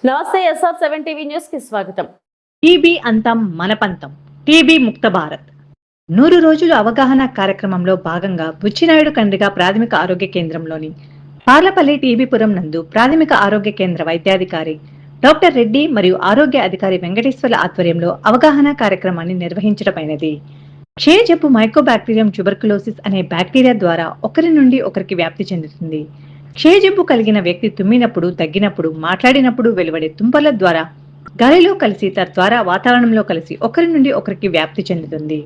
నమస్తే SR7 TV news కి స్వాగతం. టీబీ అంతం మన పంతం. టీబీ ముక్త భారత్ 100 రోజులు అవగాహన కార్యక్రమంలో భాగంగా బుచ్చినాయుడు కండ్రిగ ప్రాథమిక ఆరోగ్య కేంద్రంలోని పార్లపల్లి టీబీపురం నందు ప్రాథమిక ఆరోగ్య కేంద్ర వైద్యాధికారి డాక్టర్ రెడ్డి మరియు ఆరోగ్య అధికారి వెంకటేశ్వర్ల ఆధ్వర్యంలో అవగాహన కార్యక్రమాన్ని నిర్వహించడమైనది. క్షయ జబ్బు మైకోబాక్టీరియం ట్యూబర్కులోసిస్ అనే బ్యాక్టీరియా ద్వారా ఒకరి నుండి ఒకరికి వ్యాప్తి చెందుతుంది. క్షయజబ్బు కలిగిన వ్యక్తి తుమ్మినప్పుడు, దగ్గినప్పుడు, మాట్లాడినప్పుడు వెలువడే తుంపర్ల ద్వారా గాలిలో కలిసి తద్వారా వాతావరణంలో కలిసి ఒకరి నుండి ఒకరికి వ్యాప్తి చెందుతుంది.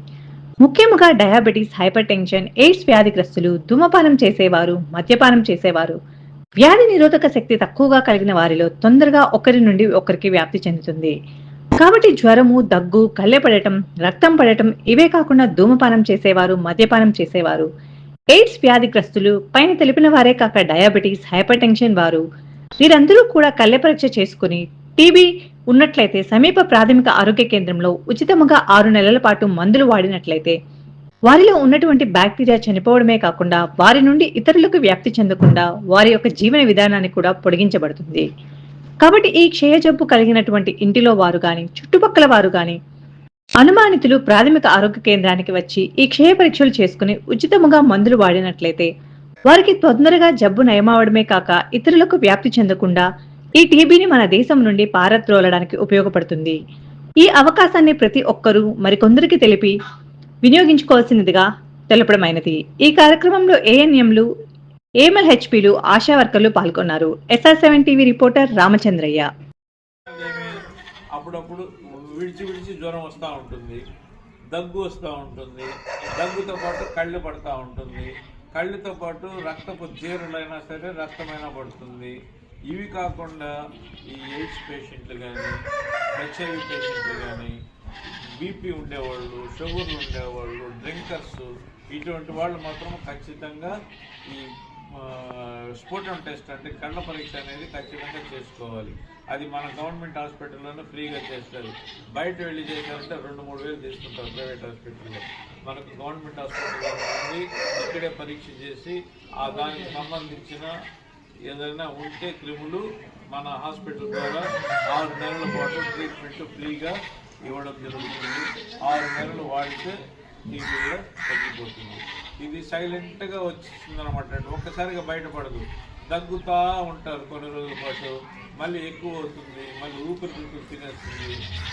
ముఖ్యంగా డయాబెటీస్, హైపర్ టెన్షన్, ఎయిడ్స్ వ్యాధిగ్రస్తులు, ధూమపానం చేసేవారు, మద్యపానం చేసేవారు, వ్యాధి నిరోధక శక్తి తక్కువగా కలిగిన వారిలో తొందరగా ఒకరి నుండి ఒకరికి వ్యాప్తి చెందుతుంది. కాబట్టి జ్వరము, దగ్గు, కళ్ళెపడటం, రక్తం పడటం ఇవే కాకుండా ధూమపానం చేసేవారు, మద్యపానం చేసేవారు, ఎయిడ్స్ వ్యాధిగ్రస్తులు, పైన తెలిపిన వారే కాక డయాబెటీస్, హైపర్ టెన్షన్ వారు వీరందరూ కూడా కళ్ళె పరీక్ష చేసుకుని టీబీ ఉన్నట్లయితే సమీప ప్రాథమిక ఆరోగ్య కేంద్రంలో ఉచితంగా 6 నెలల పాటు మందులు వాడినట్లయితే వారిలో ఉన్నటువంటి బ్యాక్టీరియా చనిపోవడమే కాకుండా వారి నుండి ఇతరులకు వ్యాప్తి చెందకుండా వారి యొక్క జీవన విధానాన్ని కూడా పొడిగించబడుతుంది. కాబట్టి ఈ క్షయ జబ్బు కలిగినటువంటి ఇంటిలో వారు గాని, చుట్టుపక్కల వారు గాని అనుమానితులు ప్రాథమిక ఆరోగ్య కేంద్రానికి వచ్చి ఈ క్షయ పరీక్షలు చేసుకుని ఉచితంగా మందులు వాడినట్లయితే వారికి తొందరగా జబ్బు నయమవడమే కాక ఇతరులకు వ్యాప్తి చెందకుండా ఈ టీబీని మన దేశం నుండి పారద్రోలడానికి ఉపయోగపడుతుంది. ఈ అవకాశాన్ని ప్రతి ఒక్కరూ మరికొందరికి తెలిపి వినియోగించుకోవాల్సినదిగా తెలపడమైనది. ఈ కార్యక్రమంలో ఏఎన్ఎంలు, ఏఎంఎల్హెచ్పీలు, ఆశా వర్కర్లు పాల్గొన్నారు. SR7 TV reporter Ramachandraiah. అప్పుడప్పుడు విడిచి జ్వరం వస్తూ ఉంటుంది, దగ్గు వస్తూ ఉంటుంది, దగ్గుతో పాటు కళ్ళు పడుతూ ఉంటుంది, కళ్ళుతో పాటు రక్తపు జీరులైనా సరే రక్తమైనా పడుతుంది. ఇవి కాకుండా ఈ ఎయిడ్స్ పేషెంట్లు కానీ, HIV పేషెంట్లు కానీ, బీపీ ఉండేవాళ్ళు, షుగర్లు ఉండేవాళ్ళు, డ్రింకర్స్, ఇటువంటి వాళ్ళు మాత్రం ఖచ్చితంగా ఈ స్ఫోటం టెస్ట్ అంటే కళ్ళ పరీక్ష అనేది ఖచ్చితంగా చేసుకోవాలి. అది మన గవర్నమెంట్ హాస్పిటల్లోనే ఫ్రీగా చేస్తారు. బయట వెళ్ళి చేశారంటే 2-3 వేలు తీసుకుంటారు ప్రైవేట్ హాస్పిటల్లో. మనకు గవర్నమెంట్ హాస్పిటల్లో ఉండి ఇక్కడే పరీక్ష చేసి ఆ దానికి సంబంధించిన ఏదైనా ఉంటే క్రిములు మన హాస్పిటల్ ద్వారా 6 నెలల పాటు ట్రీట్మెంట్ ఫ్రీగా ఇవ్వడం జరుగుతుంది. 6 నెలలు వాడితే టీబీ కూడా తగ్గిపోతుంది. ఇది సైలెంట్గా వచ్చింది అనమాట. ఒక్కసారిగా బయటపడదు. దగ్గుతూ ఉంటారు కొన్ని రోజుల పాటు, మళ్ళీ ఎక్కువ అవుతుంది, మళ్ళీ ఊపిరితిత్తులు తినేస్తుంది.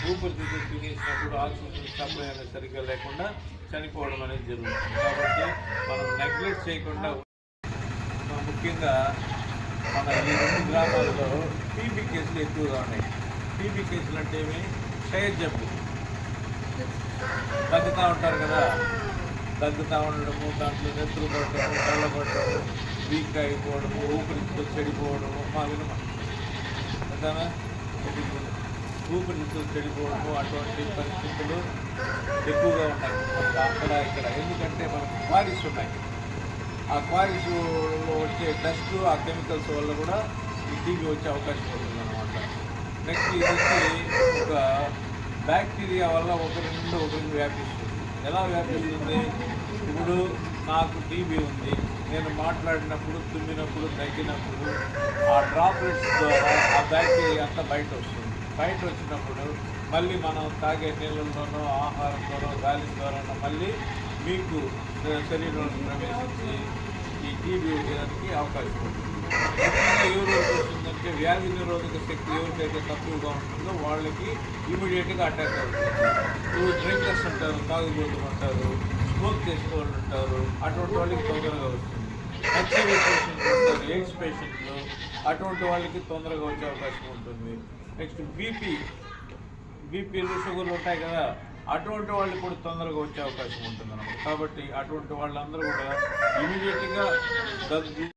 ఊపిరితిత్తులు తినేసినప్పుడు ఆక్సిజన్ సప్లై అనేది సరిగ్గా లేకుండా చనిపోవడం అనేది జరుగుతుంది. కాబట్టి మనం నెగ్లెక్ట్ చేయకుండా ముఖ్యంగా మన ఈ 2 గ్రామాలలో టీబీ కేసులు ఎక్కువగా ఉన్నాయి. టీబీ కేసులు అంటే ఏమి? క్షయ జబ్బు. తగ్గుతూ ఉంటారు కదా, తగ్గుతూ ఉండడము, దాంట్లో నెత్తులు పడటము, కళ్ళ పడటము, వీక్ అయిపోవడము, ఊపిరితిత్తులు చెడిపోవడము, మా వినమా అంతేనా? ఊపిరితిత్తులు చెడిపోవడము అటువంటి పరిస్థితులు ఎక్కువగా ఉన్నాయి అక్కడ ఇక్కడ. ఎందుకంటే మనకు క్వారీస్ ఉన్నాయి. ఆ క్వారీస్లో వచ్చే డస్ట్, ఆ కెమికల్స్ వల్ల కూడా ఈ టీబీ వచ్చే అవకాశం ఉంటుంది అన్నమాట. నెక్స్ట్ ఇది వచ్చి ఒక బ్యాక్టీరియా వల్ల ఒకరి నుండి ఒకరికి వ్యాపిస్తుంది. ఎలా వ్యాపిస్తుంది? ఇప్పుడు నాకు టీబీ ఉంది, నేను మాట్లాడినప్పుడు, తుమ్మినప్పుడు, తగ్గినప్పుడు ఆ డ్రాప్లెట్స్ ద్వారా ఆ బ్యాక్టీరియా అంతా బయట వస్తుంది. బయట వచ్చినప్పుడు మళ్ళీ మనం తాగే నీళ్ళలోనో, ఆహారంతోనో, గాలి ద్వారానో మళ్ళీ మీకు శరీరంలో ప్రవేశించి ఈ టీబీ వచ్చేదానికి అవకాశం ఉంటుంది. ఎవరు వస్తుందంటే వ్యాధి నిరోధక శక్తి ఎవరికైతే తక్కువగా ఉంటుందో వాళ్ళకి ఇమీడియట్గా అటాక్ అవుతుంది. డ్రింకర్స్ అంటారు, తాగుబోతులు అంటారు, స్మోక్ చేసే వాళ్ళు ఉంటారు, అటువంటి వాళ్ళకి తొందరగా వస్తుంది. HIV పేషెంట్లు ఉంటారు, ఎయిడ్స్ పేషెంట్లు, అటువంటి వాళ్ళకి తొందరగా వచ్చే అవకాశం ఉంటుంది. నెక్స్ట్ బీపీలు, షుగర్లు ఉంటాయి కదా, అటువంటి వాళ్ళకి కూడా తొందరగా వచ్చే అవకాశం ఉంటుంది అన్నమాట. కాబట్టి అటువంటి వాళ్ళందరూ కూడా ఇమీడియట్గా దగ్గు